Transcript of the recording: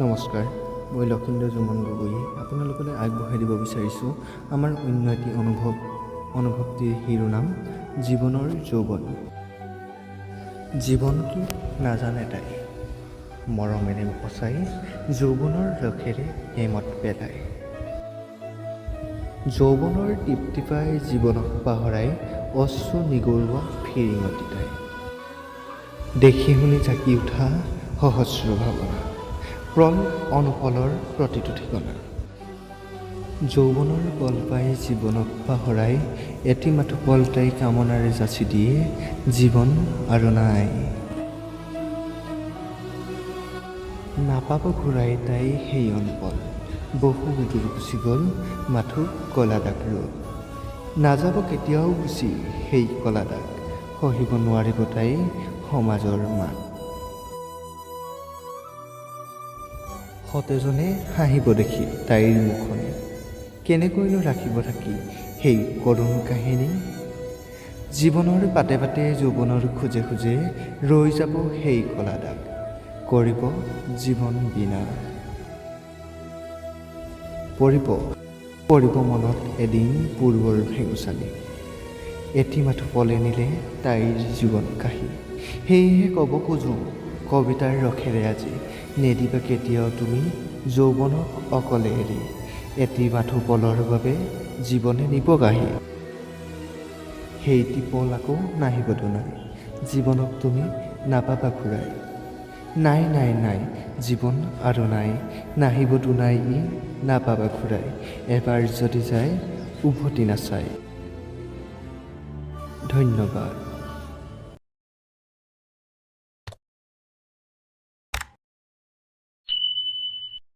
নমস্কাৰ, মই লক্ষীন্দ্ৰ জুমন গগৈয়ে আপোনালোকলৈ আগবঢ়াই দিব বিচাৰিছোঁ আমাৰ অন্য এটি অনুভৱটিৰ শিৰোনাম জীৱনৰ যৌৱন। জীৱন কি নাজানে তাই, মৰমেৰে উপচাই যৌৱনৰ ৰসেৰে হেমত পেলায়। যৌৱনৰ তৃপ্তি পাই জীৱনক পাহৰাই অশ্ৰু নিগৰুৱা ফিৰিঙতি তাই। দেখি শুনি জাকি উঠা সহস্ৰ ভাৱনা, প্ৰল অনুপলৰ প্ৰতিটো ঠিকনা। যৌৱনৰ বল পাই জীৱনক পাহৰাই এটি মাথো পল তাই কামনাৰে যাচি দিয়ে জীৱন আৰু নাই। নাপাব ঘূৰাই তাই সেই অনপল, বহু দূৰ গুচি গ'ল মাথো কলা দাগ ৰ'দ। নাযাব কেতিয়াও গুচি সেই কলা দাগ, সহিব নোৱাৰিব তাই সমাজৰ মাত। সতেজনে হাঁহিব দেখি তাইৰ মুখনি, কেনেকৈনো ৰাখিব থাকি সেই কৰুণ কাহিনী। জীৱনৰ বাটে বাটে যৌৱনৰ খোজে খোজে ৰৈ যাব সেই কলা দাগ, কৰিব জীৱন বিনা। পৰিব মনত এদিন পূৰ্বৰ ভেঙুচালি, এটি মাথো পলে নিলে তাইৰ জীৱন কাহি। সেয়েহে ক'ব খোজোঁ কবিতাৰ ৰসেৰে আজি, নেদিবা কেতিয়াও তুমি যৌৱনক অকলে এৰি, এটি মাথো পলৰ বাবে জীৱনে নিব গাহি। সেইটি পল আকৌ নাহিব দুনাই, জীৱনক তুমি নাপাবা ঘূৰাই। নাই নাই নাই জীৱন আৰু নাই, নাহিব দুনাই ই নাপাবা ঘূৰাই। এবাৰ যদি যায় উভতি নাচায়। ধন্যবাদ।